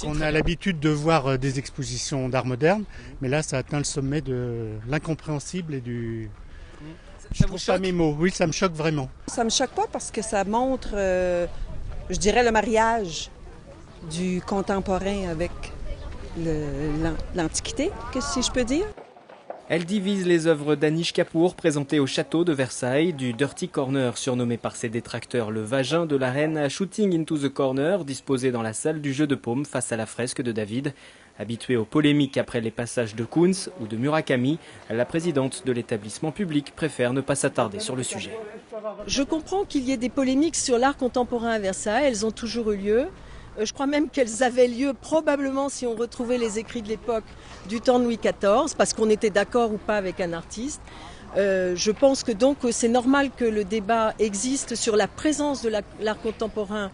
On a l'habitude de voir des expositions d'art moderne, mais là ça atteint le sommet de l'incompréhensible et du... Je trouve pas mes mots. Oui, ça me choque vraiment. Ça me choque pas parce que ça montre, je dirais, le mariage du contemporain avec l'Antiquité, si je peux dire. Elle divise les œuvres d'Anish Kapoor présentées au château de Versailles, du Dirty Corner surnommé par ses détracteurs le vagin de la reine à Shooting into the Corner, disposé dans la salle du jeu de paume face à la fresque de David. Habituée aux polémiques après les passages de Koons ou de Murakami, la présidente de l'établissement public préfère ne pas s'attarder sur le sujet. Je comprends qu'il y ait des polémiques sur l'art contemporain à Versailles, elles ont toujours eu lieu. Je crois même qu'elles avaient lieu probablement si on retrouvait les écrits de l'époque du temps de Louis XIV, parce qu'on était d'accord ou pas avec un artiste. Je pense que donc c'est normal que le débat existe sur la présence de l'art contemporain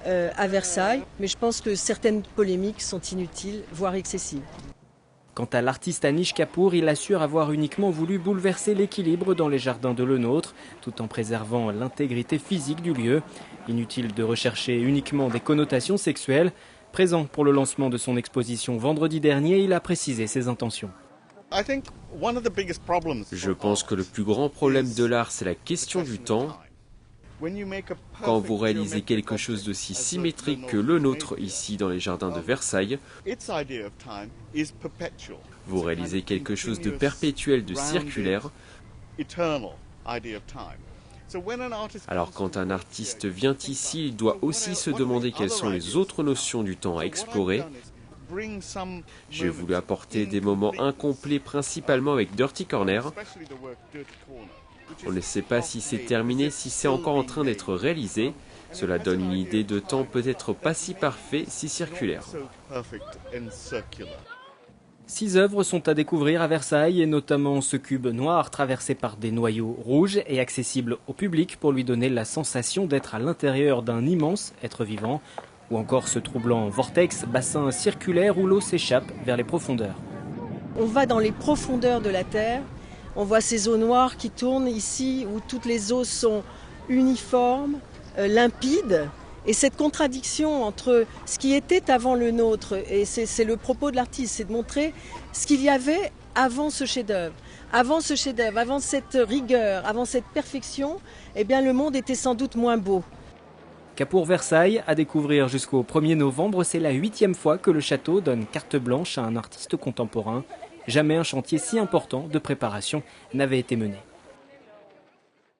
à Versailles, mais je pense que certaines polémiques sont inutiles, voire excessives. Quant à l'artiste Anish Kapoor, il assure avoir uniquement voulu bouleverser l'équilibre dans les jardins de Lenôtre, tout en préservant l'intégrité physique du lieu. Inutile de rechercher uniquement des connotations sexuelles. Présent pour le lancement de son exposition vendredi dernier, il a précisé ses intentions. Je pense que le plus grand problème de l'art, c'est la question du temps. Quand vous réalisez quelque chose d'aussi symétrique que le nôtre ici dans les jardins de Versailles, vous réalisez quelque chose de perpétuel, de circulaire. Alors quand un artiste vient ici, il doit aussi se demander quelles sont les autres notions du temps à explorer. J'ai voulu apporter des moments incomplets principalement avec Dirty Corner. On ne sait pas si c'est terminé, si c'est encore en train d'être réalisé. Cela donne une idée de temps peut-être pas si parfait, si circulaire. 6 œuvres sont à découvrir à Versailles, et notamment ce cube noir traversé par des noyaux rouges et accessible au public pour lui donner la sensation d'être à l'intérieur d'un immense être vivant, ou encore ce troublant vortex, bassin circulaire où l'eau s'échappe vers les profondeurs. On va dans les profondeurs de la Terre, on voit ces eaux noires qui tournent ici où toutes les eaux sont uniformes, limpides. Et cette contradiction entre ce qui était avant le nôtre, et c'est le propos de l'artiste, c'est de montrer ce qu'il y avait avant ce chef-d'œuvre. Avant ce chef-d'œuvre, avant cette rigueur, avant cette perfection, eh bien le monde était sans doute moins beau. Kapoor Versailles à découvrir jusqu'au 1er novembre, c'est la 8e fois que le château donne carte blanche à un artiste contemporain. Jamais un chantier si important de préparation n'avait été mené.